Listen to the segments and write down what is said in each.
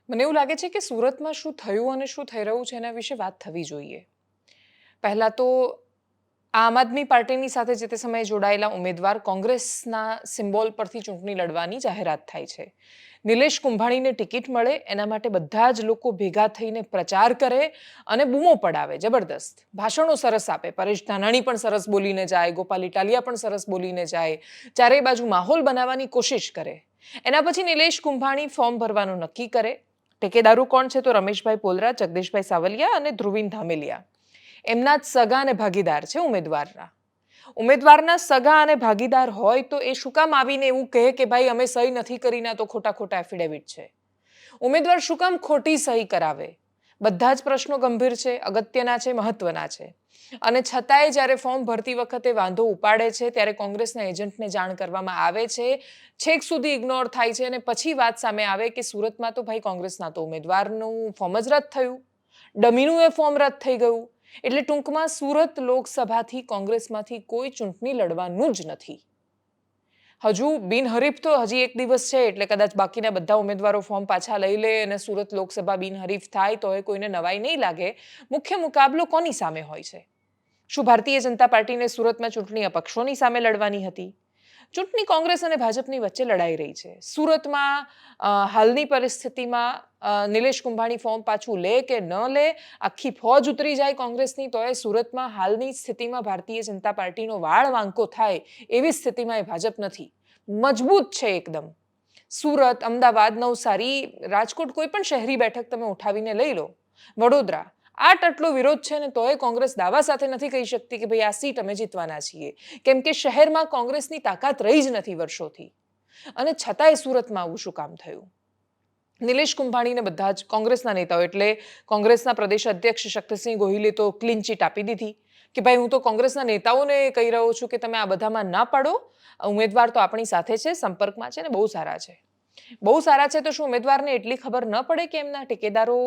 મને એવું લાગે છે કે સુરતમાં શું થયું અને શું થઈ રહ્યું છે એના વિશે વાત થવી જોઈએ. પહેલાં તો આમ આદમી પાર્ટીની સાથે જે તે સમયે જોડાયેલા ઉમેદવાર કોંગ્રેસના સિમ્બોલ પરથી ચૂંટણી લડવાની જાહેરાત થાય છે. નિલેશ કુંભાણીને ટિકિટ મળે એના માટે બધા જ લોકો ભેગા થઈને પ્રચાર કરે અને બૂમો પડાવે જબરદસ્ત. ભાષણો સરસ આપે. પરેશ ધાનાણી પણ સરસ બોલીને જાય, ગોપાલ ઇટાલિયા પણ સરસ બોલીને જાય. ચારેય બાજુ માહોલ બનાવવાની કોશિશ કરે. એના પછી નિલેશ કુંભાણી ફોર્મ ભરવાનું નક્કી કરે. ટેકેદારો કોણ છે તો રમેશભાઈ પોલરા, જગદીશભાઈ સાવલિયા અને ધ્રુવીન ધામેલિયા. એમના જ સગા અને ભાગીદાર છે ઉમેદવારના. ઉમેદવારના સગા અને ભાગીદાર હોય તો એ શું કામ આવીને એવું કહે કે ભાઈ અમે સહી નથી કરી ના તો ખોટા ખોટા એફિડેવિટ છે. ઉમેદવાર શું કામ ખોટી સહી કરાવે? બધા જ પ્રશ્નો ગંભીર છે, અગત્યના છે, મહત્વના છે. અને છતાંય જ્યારે ફોર્મ ભરતી વખતે વાંધો ઉપાડે છે ત્યારે કોંગ્રેસના એજન્ટને જાણ કરવામાં આવે છે, છેક સુધી ઇગ્નોર થાય છે અને પછી વાત સામે આવે કે સુરતમાં તો ભાઈ કોંગ્રેસના તો ઉમેદવારનું ફોર્મ જ રદ થયું, ડમીનું એ ફોર્મ રદ થઈ ગયું. એટલે ટૂંકમાં સુરત લોકસભાથી કોંગ્રેસમાંથી કોઈ ચૂંટણી લડવાનું જ નથી. હજુ બિનહરીફ તો હજી એક દિવસ છે એટલે કદાચ બાકીના બધા ઉમેદવારો ફોર્મ પાછા લઈ લે અને સુરત લોકસભા બિનહરીફ થાય તો એ કોઈને નવાઈ નહીં લાગે. મુખ્ય મુકાબલો કોની સામે હોય છે? શું ભારતીય જનતા પાર્ટીને સુરતમાં ચૂંટણી અપક્ષોની સામે લડવાની હતી? ચૂંટણી કોંગ્રેસ અને ભાજપની વચ્ચે લડાઈ રહી છે. સુરતમાં હાલની પરિસ્થિતિમાં નિલેશ કુંભાણી ફોર્મ પાછું લે કે ન લે, આખી ફોજ ઉતરી જાય કોંગ્રેસની તો એ સુરતમાં હાલની સ્થિતિમાં ભારતીય જનતા પાર્ટીનો વાળ વાંકો થાય એવી સ્થિતિમાં એ ભાજપ નથી. મજબૂત છે એકદમ. સુરત, અમદાવાદ, નવસારી, રાજકોટ, કોઈ પણ શહેરી બેઠક તમે ઉઠાવીને લઈ લો, વડોદરા, આટલો વિરોધ છે ને તોય કોંગ્રેસ દાવા સાથે નથી કહી શકતી કે ભાઈ આ સીટ અમે જીતવાના છીએ. કેમ કે શહેરમાં કોંગ્રેસની તાકાત રહી જ નથી વર્ષોથી. અને છતાંય સુરતમાં આવું શું કામ થયું? નિલેશ કુંભાણીને બધા જ કોંગ્રેસના નેતાઓ એટલે કોંગ્રેસના પ્રદેશ અધ્યક્ષ શક્તિસિંહ ગોહિલે તો ક્લીન ચીટ આપી દીધી કે ભાઈ હું તો કોંગ્રેસના નેતાઓને કહી રહ્યો છું કે તમે આ બધામાં ના પાડો. ઉમેદવાર તો આપણી સાથે છે, સંપર્કમાં છે ને બહુ સારા છે. બહુ સારા છે તો શું ઉમેદવારને એટલી ખબર ન પડે કે એમના ટેકેદારો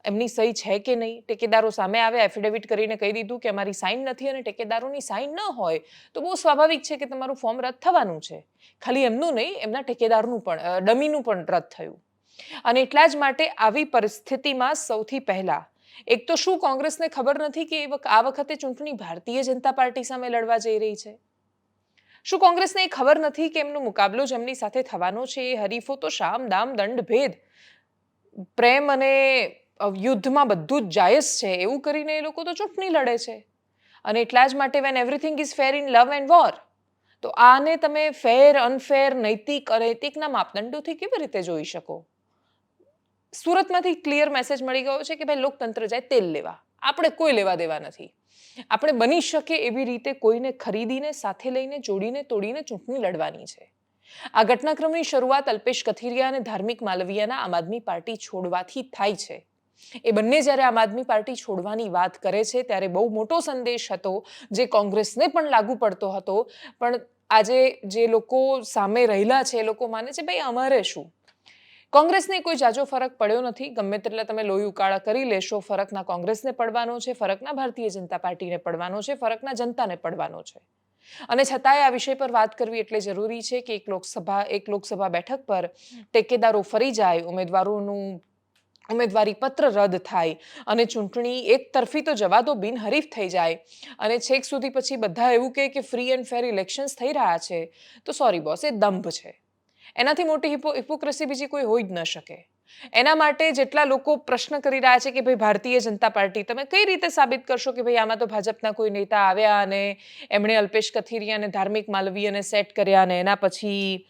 એમની સહી છે કે નહીં? ટેકેદારો સામે આવે એફિડેવિટ કરીને કહી દીધું કે અમારી સાઇન નથી અને ટેકેદારોની સાઇન ન હોય તો બહુ સ્વાભાવિક છે કે તમારું ફોર્મ રદ થવાનું છે. ખાલી એમનું નહીં, એમના ટેકેદારનું પણ, ડમીનું પણ રદ થયું. અને એટલા જ માટે આવી પરિસ્થિતિમાં સૌથી પહેલા એક તો શું કોંગ્રેસને ખબર નથી કે આ વખતે ચૂંટણી ભારતીય જનતા પાર્ટી સામે લડવા જઈ રહી છે? શું કોંગ્રેસને એ ખબર નથી કે એમનો મુકાબલો જેમની સાથે થવાનો છે એ હરીફો તો શામ, દામ, દંડ, ભેદ, પ્રેમ અને યુદ્ધમાં બધું જ જાયઝ છે એવું કરીને એ લોકો તો ચૂંટણી લડે છે. અને એટલા જ માટે when everything is fair in love and war, તો આને તમે ફેર, અનફેર, નૈતિક, અનૈતિકના માપદંડોથી કેવી રીતે જોઈ શકો? સુરતમાંથી ક્લિયર મેસેજ મળી ગયો છે કે ભાઈ લોકતંત્ર જાય તેલ લેવા, આપણે કોઈ લેવા દેવા નથી. આપણે બની શકે એવી રીતે કોઈને ખરીદીને, સાથે લઈને, જોડીને, તોડીને ચૂંટણી લડવાની છે. આ ઘટનાક્રમની શરૂઆત અલ્પેશ કથિરિયા અને ધાર્મિક માલવીયાના આમ આદમી પાર્ટી છોડવાથી થાય છે. એ બંને જ્યારે આમ આદમી પાર્ટી છોડવાની વાત કરે છે ત્યારે બહુ મોટો સંદેશ હતો જે કોંગ્રેસને પણ લાગુ પડતો હતો. પણ આજે જે લોકો સામે રહેલા છે એ લોકો માને છે ભાઈ અમારે શું? કોંગ્રેસને કોઈ જાજો ફરક પડ્યો નથી. ગમે તેટલા તમે લોહી ઉકાળા કરી લેશો, ફરકના કોંગ્રેસને પડવાનો છે, ફરકના ભારતીય જનતા પાર્ટીને પડવાનો છે, ફરકના જનતાને પડવાનો છે. અને છતાંય આ વિષય પર વાત કરવી એટલે જરૂરી છે કે એક લોકસભા બેઠક પર ટેકેદારો ફરી જાય, ઉમેદવારી પત્ર રદ થાય અને ચૂંટણી એક તરફી તો જવા દો બિનહરીફ થઈ જાય અને છેક સુધી પછી બધા એવું કહે કે ફ્રી એન્ડ ફેર ઇલેક્શન્સ થઈ રહ્યા છે, તો સોરી બોસ, એ દંભ છે. એનાથી મોટી હિપોક્રેસી બીજી કોઈ હોઈ જ ન શકે. એના માટે જેટલા લોકો પ્રશ્ન કરી રહ્યા છે કે ભાઈ ભારતીય જનતા પાર્ટી, તમે કઈ રીતે સાબિત કરશો કે ભાઈ આમાં તો ભાજપના કોઈ નેતા આવ્યા અને એમણે અલ્પેશ કથિરિયા અને ધાર્મિક માલવીયાને સેટ કર્યા અને એના પછી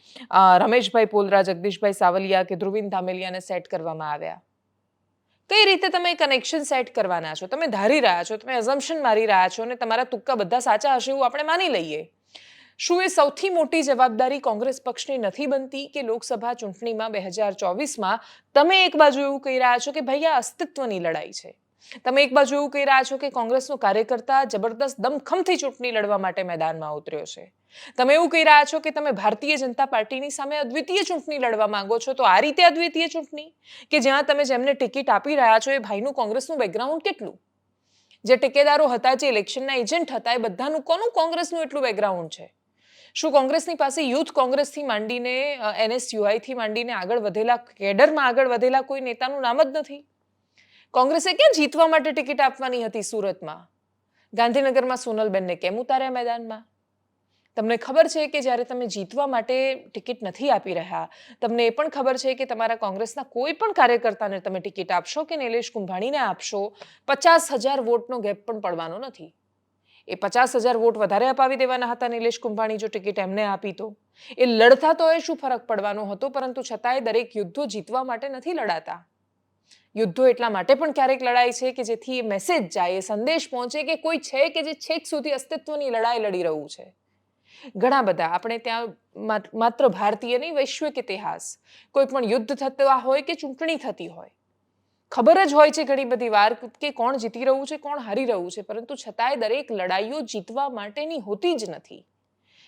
રમેશભાઈ પોલરા, જગદીશભાઈ સાવલિયા કે ધ્રુવીન ધામેલિયાને સેટ કરવામાં આવ્યા? કઈ રીતે તમે કનેક્શન સેટ કરવાના છો? તમે ધારી રહ્યા છો, તમે અઝમ્પશન મારી રહ્યા છો અને તમારા તુક્કા બધા સાચા હશે એવું આપણે માની લઈએ. શું એ સૌથી મોટી જવાબદારી કોંગ્રેસ પક્ષની નથી બનતી કે લોકસભા ચૂંટણીમાં 2024માં તમે એક બાજુ એવું કહી રહ્યા છો કે ભાઈ આ અસ્તિત્વની લડાઈ છે, તમે એક બાજુ એવું કહી રહ્યા છો કે કોંગ્રેસનો કાર્યકર્તા જબરદસ્ત દમખમથી ચૂંટણી લડવા માટે મેદાનમાં ઉતર્યો છે, તમે એવું કહી રહ્યા છો કે તમે ભારતીય જનતા પાર્ટીની સામે અદ્વિતીય ચૂંટણી લડવા માંગો છો, તો આ રીતે અદ્વિતીય ચૂંટણી કે જ્યાં તમે જેમને ટિકિટ આપી રહ્યા છો એ ભાઈનું કોંગ્રેસનું બેકગ્રાઉન્ડ કેટલું? જે ટેકેદારો હતા, જે ઇલેક્શનના એજન્ટ હતા, એ બધાનું કોનું કોંગ્રેસનું એટલું બેકગ્રાઉન્ડ છે? શું કોંગ્રેસની પાસે યુથ કોંગ્રેસથી માંડીને NSUIથી માંડીને આગળ વધેલા કેડરમાં આગળ વધેલા કોઈ નેતાનું નામ જ નથી? કોંગ્રેસે ક્યાં જીતવા માટે ટિકિટ આપવાની હતી સુરતમાં? ગાંધીનગરમાં સોનલબેનને કેમ ઉતાર્યા મેદાનમાં? તમને ખબર છે કે જ્યારે તમે જીતવા માટે ટિકિટ નથી આપી રહ્યા, તમને એ પણ ખબર છે કે તમારા કોંગ્રેસના કોઈ પણ કાર્યકર્તાને તમે ટિકિટ આપશો કે નિલેશ કુંભાણીને આપશો, 50,000 વોટનો ગેપ પણ પડવાનો નથી. એ 50,000 વોટ વધારે અપાવી દેવાના હતા નિલેશ કુંભાણી જો ટિકિટ એમને આપી તો. એ લડતા તો એ શું ફરક પડવાનો હતો, પરંતુ છતાંય દરેક યુદ્ધો જીતવા માટે નથી લડાતા. યુદ્ધો એટલા માટે પણ ક્યારેક લડાય છે કે જેથી એ મેસેજ જાય, એ સંદેશ પહોંચે કે કોઈ છે કે જે છેક સુધી અસ્તિત્વની લડાઈ લડી રહ્યું છે. ઘણા બધા આપણે ત્યાં માત્ર ભારતીય નહીં, વૈશ્વિક ઇતિહાસ, કોઈ પણ યુદ્ધ થતા હોય કે ચૂંટણી થતી હોય, ખબર જ હોય છે ઘણી બધી વાર કે કોણ જીતી રહ્યું છે, કોણ હારી રહ્યું છે, પરંતુ છતાંય દરેક લડાઈઓ જીતવા માટેની હોતી જ નથી.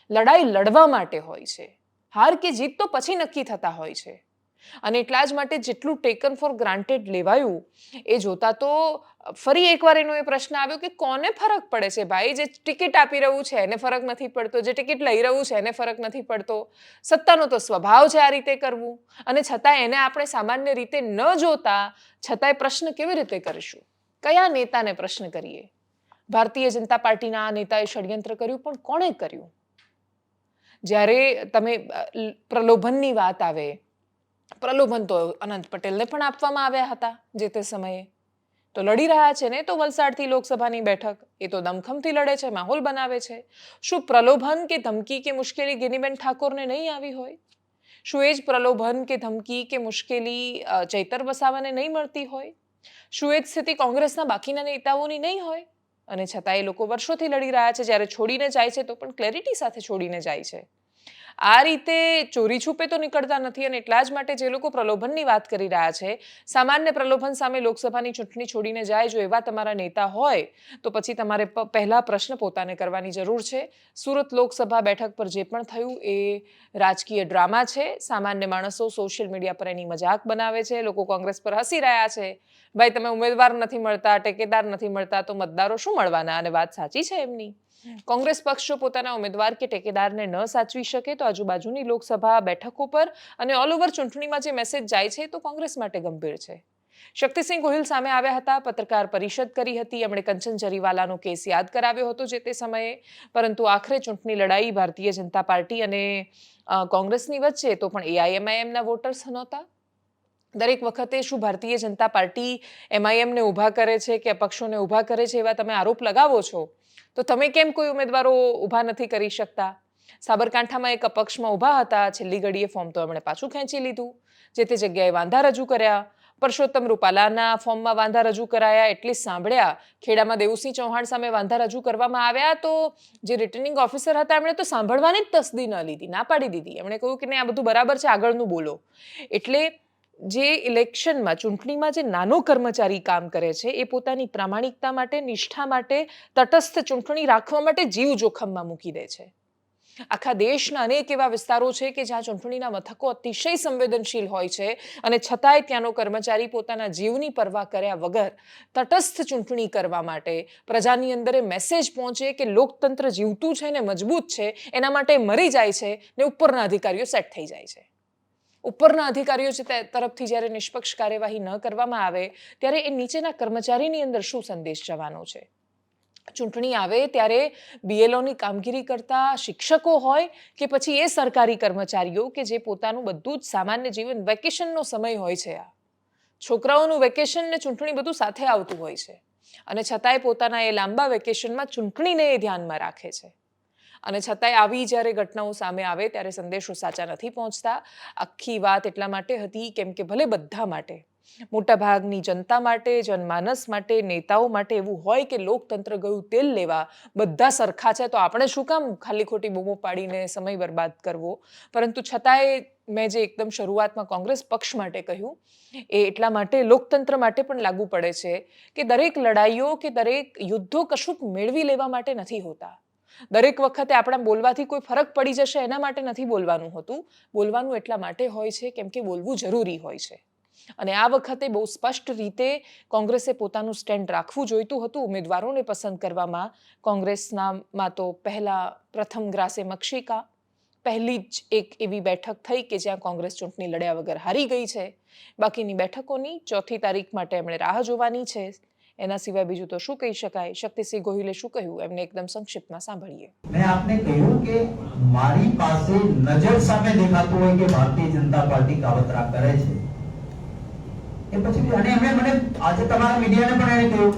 લડાઈ લડવા માટે હોય છે. હાર કે જીત તો પછી નક્કી થતા હોય છે. અને એટલા જ માટે જેટલું ટેકન ફોર ગ્રાન્ટેડ લેવાયું એ જોતા તો ફરી એકવાર એનો એ પ્રશ્ન આવ્યો કે કોને ફરક પડે છે ભાઈ? જે ટિકિટ આપી રહ્યું છે એને ફરક નથી પડતો, જે ટિકિટ લઈ રહ્યું છે એને ફરક નથી પડતો. સત્તાનો તો સ્વભાવ છે આ રીતે કરવું, અને છતાં એને આપણે સામાન્ય રીતે ન જોતા છતાંય પ્રશ્ન કેવી રીતે કરીશું? કયા નેતાને પ્રશ્ન કરીએ? ભારતીય જનતા પાર્ટીના આ નેતાએ ષડયંત્ર કર્યું, પણ કોણે કર્યું? જ્યારે તમે પ્રલોભનની વાત આવે, પ્રલોભન તો અનંત પટેલને પણ આપવામાં આવ્યા હતા જે તે સમયે. તો લડી રહ્યા છે ને તો વલસાડથી લોકસભાની બેઠક, એ તો દમખમથી લડે છે, માહોલ બનાવે છે. શું પ્રલોભન કે ધમકી કે મુશ્કેલી ગિનીબેન ઠાકોરને નહીં આવી હોય? શું એ જ પ્રલોભન કે ધમકી કે મુશ્કેલી ચૈતર વસાવાને નહીં મળતી હોય? શું એ જ સ્થિતિ કોંગ્રેસના બાકીના નેતાઓની નહીં હોય? અને છતાં એ લોકો વર્ષોથી લડી રહ્યા છે. જ્યારે છોડીને જાય છે તો પણ ક્લેરિટી સાથે છોડીને જાય છે. આ રીતે ચોરી છુપે તો નીકળતા નથી. અને એટલા જ માટે જે લોકો પ્રલોભનની વાત કરી રહ્યા છે, સામાન્ય પ્રલોભન સામે લોકસભાની ચૂંટણી છોડીને જાય, જો એવા તમારા નેતા હોય તો પછી તમારે પહેલા પ્રશ્ન પોતાને કરવાની જરૂર છે. સુરત લોકસભા બેઠક પર જે પણ થયું એ રાજકીય ડ્રામા છે. સામાન્ય માણસો સોશિયલ મીડિયા પર એની મજાક બનાવે છે. લોકો કોંગ્રેસ પર હસી રહ્યા છે, ભાઈ તમે ઉમેદવાર નથી મળતા, ટેકેદાર નથી મળતા તો મતદારો શું મળવાના? અને વાત સાચી છે એમની. કોંગ્રેસ પક્ષ જો પોતાના ઉમેદવાર કે ટેકેદારને ન સાચવી શકે તો આજુબાજુની લોકસભા બેઠકો પર અને ઓલ ઓવર ચૂંટણીમાં જે મેસેજ જાય છે તો કોંગ્રેસ માટે ગંભીર છે. શક્તિસિંહ ગોહિલ સામે આવ્યા હતા, પત્રકાર પરિષદ કરી હતી, એમણે કંચન જરીવાલાનો કેસ યાદ કરાવ્યો હતો જે તે સમયે, પરંતુ આખરે ચૂંટણી લડાઈ ભારતીય જનતા પાર્ટી અને કોંગ્રેસની વચ્ચે, તો પણ AIMIMના વોટર્સ નહોતા. દરેક વખતે શું ભારતીય જનતા પાર્ટી MIMને ઊભા કરે છે કે અપક્ષોને ઊભા કરે છે એવા તમે આરોપ લગાવો છો, તો તમે કેમ કોઈ ઉમેદવારો ઊભા નથી કરી શકતા? સાબરકાંઠામાં એક અપક્ષમાં ઊભા હતા, છેલ્લી ઘડીએ ફોર્મ તો એમણે પાછું ખેંચી લીધું, જે તે જગ્યાએ વાંધા રજૂ કર્યા. પરસોત્તમ રૂપાલાના ફોર્મમાં વાંધા રજૂ કરાયા, એટલી સાંભળ્યા. ખેડામાં દેવુસિંહ ચૌહાણ સામે વાંધા રજૂ કરવામાં આવ્યા તો જે રિટર્નિંગ ઓફિસર હતા એમણે તો સાંભળવાની જ તસદી ન લીધી, ના પાડી દીધી. એમણે કહ્યું કે નહીં, આ બધું બરાબર છે, આગળનું બોલો. એટલે જે ઇલેક્શનમાં, ચૂંટણીમાં જે નાનો કર્મચારી કામ કરે છે એ પોતાની પ્રામાણિકતા માટે, નિષ્ઠા માટે, તટસ્થ ચૂંટણી રાખવા માટે જીવ જોખમમાં મૂકી દે છે. આખા દેશના અનેક એવા વિસ્તારો છે કે જ્યાં ચૂંટણીના મથકો અતિશય સંવેદનશીલ હોય છે અને છતાંય ત્યાંનો કર્મચારી પોતાના જીવની પરવા કર્યા વગર તટસ્થ ચૂંટણી કરવા માટે, પ્રજાની અંદર એ મેસેજ પહોંચે કે લોકતંત્ર જીવતું છે ને મજબૂત છે, એના માટે મરી જાય છે ને ઉપરના અધિકારીઓ સેટ થઈ જાય છે. ઉપરના અધિકારીઓ તરફથી જ્યારે નિષ્પક્ષ કાર્યવાહી ન કરવામાં આવે ત્યારે એ નીચેના કર્મચારીની અંદર શું સંદેશ જવાનો છે? ચૂંટણી આવે ત્યારે BLOની કામગીરી કરતા શિક્ષકો હોય કે પછી એ સરકારી કર્મચારીઓ કે જે પોતાનું બધું જ સામાન્ય જીવન, વેકેશનનો સમય હોય છે, આ છોકરાઓનું વેકેશન ને ચૂંટણી બધું સાથે આવતું હોય છે, અને છતાંય પોતાના એ લાંબા વેકેશનમાં ચૂંટણીને એ ધ્યાનમાં રાખે છે. અને છતાંય આવી જ્યારે ઘટનાઓ સામે આવે ત્યારે સંદેશો સાચા નથી પહોંચતા. આખી વાત એટલા માટે હતી કેમ કે ભલે બધા માટે, મોટાભાગની જનતા માટે, જનમાનસ માટે, નેતાઓ માટે એવું હોય કે લોકતંત્ર ગયું તેલ લેવા, બધા સરખા છે તો આપણે શું કામ ખાલી ખોટી બૂમો પાડીને સમય બરબાદ કરવો? પરંતુ છતાંય મેં જે એકદમ શરૂઆતમાં કોંગ્રેસ પક્ષ માટે કહ્યું એ એટલા માટે લોકતંત્ર માટે પણ લાગુ પડે છે કે દરેક લડાઈઓ કે દરેક યુદ્ધો કશુંક મેળવી લેવા માટે નથી હોતા. દરેક વખતે આપણા બોલવાથી કોઈ ફરક પડી જશે એના માટે નથી બોલવાનું હોતું. બોલવાનું એટલા માટે હોય છે કેમ કે બોલવું જરૂરી હોય છે. અને આ વખતે બહુ સ્પષ્ટ રીતે કોંગ્રેસે પોતાનું સ્ટેન્ડ રાખવું જોઈતું હતું. ઉમેદવારોને પસંદ કરવામાં કોંગ્રેસનામાં તો પ્રથમ ગ્રાસે મક્ષિકા, પહેલી જ એક એવી બેઠક થઈ કે જ્યાં કોંગ્રેસ ચૂંટણી લડ્યા વગર હારી ગઈ છે. બાકીની બેઠકોની 4મી તારીખ માટે એમણે રાહ જોવાની છે. એના સિવાય બીજું તો શું કહી શકાય? શક્તિસિંહ ગોહિલે શું કહ્યું એમને એકદમ સંક્ષિપ્તમાં સાંભળીએ. મેં આપને કહ્યું કે મારી પાસે નજર સામે દેખાતું હોય કે ભારતીય જનતા પાર્ટી કાવતરા કરે છે, એ પછી અને એમણે મને આજે તમારા મીડિયાને પણ એને કહ્યું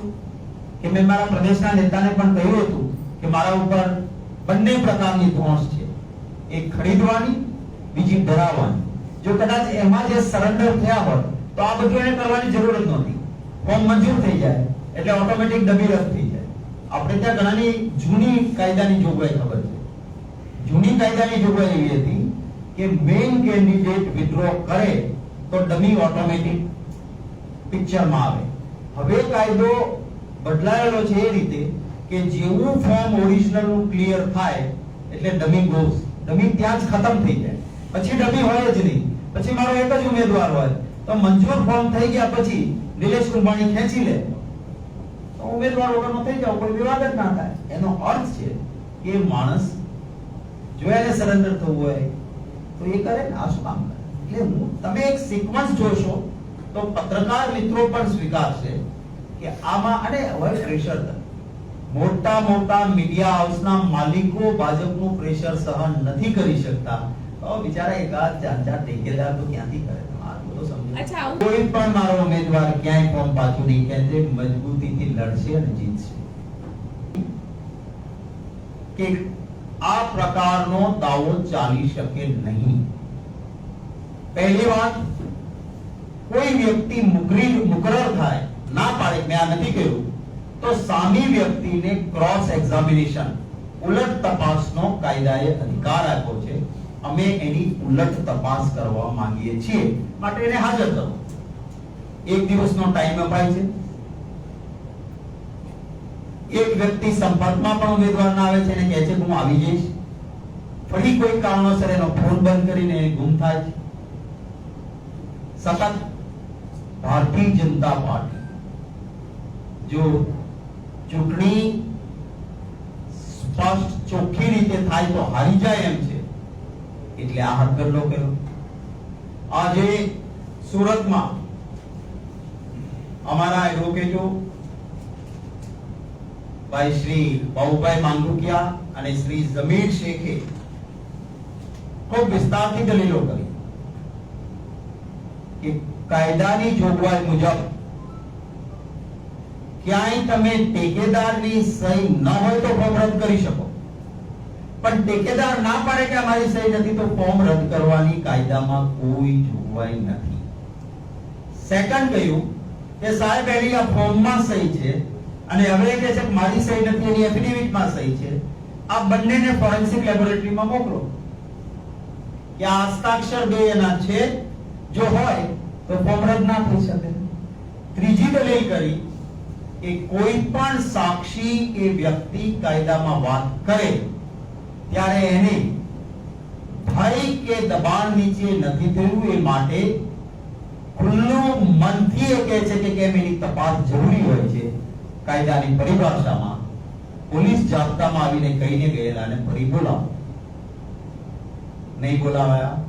કે મેં મારા પ્રદેશના નેતાને પણ કહ્યું હતું કે મારા ઉપર બંને પ્રકારની ધોંસ છે, એક ખરીદવાની, બીજી ડરાવવાની. જો કદાચ એમાં જે સરેન્ડર થયા હોત તો આ બધું એને કરવાની જરૂર જ નહોતી. ફોર્મ મંજૂર થઈ જાય એટલે ઓટોમેટિક ડમી રદ થઈ જાય. આપણે ત્યાં ઘણાની જૂની કાયદાની જોગવાઈ ખબર છે. જૂની કાયદાની જોગવાઈ એવી હતી કે મેઇન કેન્ડિડેટ વિથડ્રો કરે તો ડમી ઓટોમેટિક પિક્ચરમાં આવે. હવે કાયદો બદલાયેલો છે એ રીતે કે જેવું ફોર્મ ઓરિજિનલ નું ક્લિયર થાય એટલે ડમી ગોઝ, ડમી ત્યાં જ ખતમ થઈ જાય, પછી ડમી હોય જ નહીં. પછી મારો એક જ ઉમેદવાર હોય તો મંજૂર ફોર્મ થઈ ગયા પછી નિલેશ કુંભાણી ખેંચી લે તો ઉમેદવાર વગરનો થઈ જાવ, કોઈ વિવાદ જ ના થાય. એનો અર્થ છે કે માણસ જો એને સરેન્ડર થવું હોય તો એ કરે ને, આ શું કામ કરે. એટલે તમે એક સિક્વન્સ જોશો તો પત્રકાર મિત્રો પણ સ્વીકારશે કે આમાં અને હવે પ્રેશર મોટા મોટા મીડિયા હાઉસના માલિકો ભાજપનું પ્રેશર સહન નથી કરી શકતા તો બિચારા એકાદ ચાર ઠેકેદાર તો ક્યાંથી કરે. કોઈ પણ મારો ઉમેદવાર ક્યાંય ફોર્મ પાછું નહીં ખેંચે, મજબૂતીથી લડશે અને જીતશે. કે આ પ્રકારનો દાવો ચાલી શકે નહીં. પહેલી વાત, કોઈ વ્યક્તિ મુકરર થાય, ના પાડે, મેં આ નથી કહ્યું, તો સામી વ્યક્તિને ક્રોસ એક્ઝામિનેશન, ઉલટ તપાસનો કાયદાએ અધિકાર આપ્યો છે. અમે એની ઉલટ તપાસ કરવા માંગીએ છીએ, માટે એને હાજર કરો. 1 દિવસનો ટાઈમ અપાય છે. એક વ્યક્તિ સંપર્કમાં પણ ઉમેદવારના આવે છે અને કહે છે કે હું આવી જઈશ, ફરી કોઈ કારણોસર એનો ફોન બંધ કરીને ગુમ થાય છે. સતત ભારતીય જનતા પાર્ટી જો ચૂંટણી સ્પષ્ટ ચોખ્ખી રીતે થાય તો હારી જાય એમ છે, એટલે આ હથકંડો કર્યો. આજે સુરતમાં અમારા એડવોકેટો ભાઈ શ્રી બાબુભાઈ માંગુકિયા અને શ્રી જમીર શેખે ખૂબ વિસ્તારથી દલીલો કરી કે કાયદાની જોગવાઈ મુજબ ક્યાંય તમે ટેકેદારની સહી ન હોય તો ફોર્મ રદ કરી શકો, પણ ટેકેદાર ના પાડે કે અમારી સહી નથી તો ફોર્મ રદ કરવાની કાયદામાં કોઈ જોગવાઈ નથી. સેકન્ડ કહ્યું કે સાહેબ એની આ ફોર્મમાં સહી છે અને હવે કે છે મારી સહી નથી, એની એફિડેવિટમાં સહી છે, આ બંનેને ફોરેન્સિક લેબોરેટરીમાં મોકલો કે આ હસ્તાક્ષર બે એના છે, જો હોય તો ફોર્મ રદ ના થઈ શકે. ત્રીજી દલીલ કરી કે કોઈ પણ સાક્ષી કે વ્યક્તિ કાયદામાં વાત કરે ત્યારે એને ભય કે દબાણ નીચે નથી થયું, એ માટે ખુલ્લું મનથી એ કહે છે કે કેમ એની તપાસ જરૂરી હોય છે. કાયદાની પરિભાષામાં પોલીસ જાપ્તામાં આવીને કહીને ગયેલાને ફરી બોલાવો, નહીં બોલાવાયા